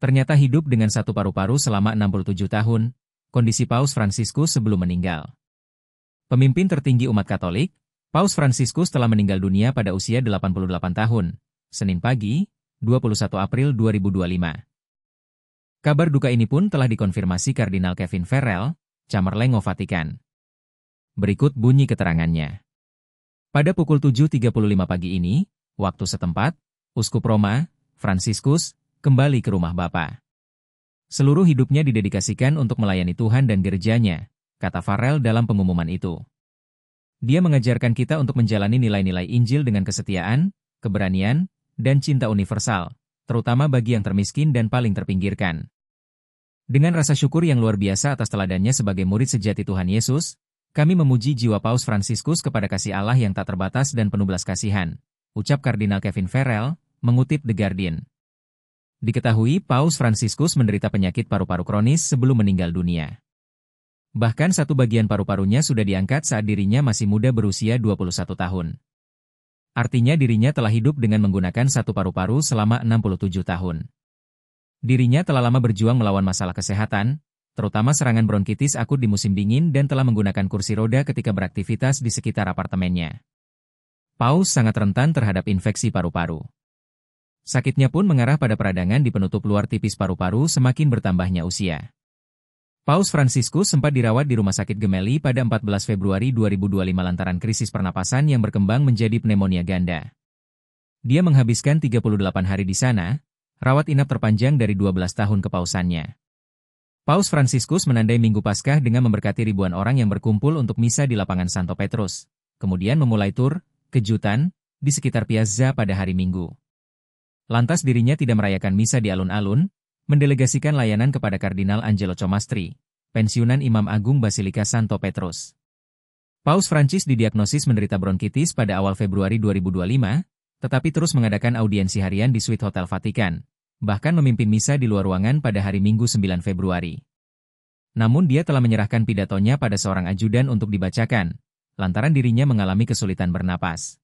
Ternyata hidup dengan satu paru-paru selama 67 tahun, kondisi Paus Fransiskus sebelum meninggal. Pemimpin tertinggi umat Katolik, Paus Fransiskus telah meninggal dunia pada usia 88 tahun, Senin pagi, 21 April 2025. Kabar duka ini pun telah dikonfirmasi Kardinal Kevin Farrell, Camerlengo Vatikan. Berikut bunyi keterangannya. Pada pukul 7.35 pagi ini, waktu setempat, Uskup Roma, Fransiskus, kembali ke rumah Bapa. Seluruh hidupnya didedikasikan untuk melayani Tuhan dan gerejanya, kata Farrell dalam pengumuman itu. Dia mengajarkan kita untuk menjalani nilai-nilai Injil dengan kesetiaan, keberanian, dan cinta universal, terutama bagi yang termiskin dan paling terpinggirkan. Dengan rasa syukur yang luar biasa atas teladannya sebagai murid sejati Tuhan Yesus, kami memuji jiwa Paus Fransiskus kepada kasih Allah yang tak terbatas dan penuh belas kasihan, ucap Kardinal Kevin Farrell, mengutip The Guardian. Diketahui Paus Fransiskus menderita penyakit paru-paru kronis sebelum meninggal dunia. Bahkan satu bagian paru-parunya sudah diangkat saat dirinya masih muda berusia 21 tahun. Artinya dirinya telah hidup dengan menggunakan satu paru-paru selama 67 tahun. Dirinya telah lama berjuang melawan masalah kesehatan, terutama serangan bronkitis akut di musim dingin dan telah menggunakan kursi roda ketika beraktivitas di sekitar apartemennya. Paus sangat rentan terhadap infeksi paru-paru. Sakitnya pun mengarah pada peradangan di penutup luar tipis paru-paru semakin bertambahnya usia. Paus Fransiskus sempat dirawat di Rumah Sakit Gemelli pada 14 Februari 2025 lantaran krisis pernapasan yang berkembang menjadi pneumonia ganda. Dia menghabiskan 38 hari di sana, rawat inap terpanjang dari 12 tahun kepausannya. Paus Fransiskus menandai Minggu Paskah dengan memberkati ribuan orang yang berkumpul untuk misa di lapangan Santo Petrus, kemudian memulai tur kejutan di sekitar Piazza pada hari Minggu. Lantas dirinya tidak merayakan misa di alun-alun, mendelegasikan layanan kepada Kardinal Angelo Comastri, pensiunan Imam Agung Basilika Santo Petrus. Paus Francis didiagnosis menderita bronkitis pada awal Februari 2025, tetapi terus mengadakan audiensi harian di suite Hotel Vatikan, bahkan memimpin misa di luar ruangan pada hari Minggu 9 Februari. Namun dia telah menyerahkan pidatonya pada seorang ajudan untuk dibacakan, lantaran dirinya mengalami kesulitan bernapas.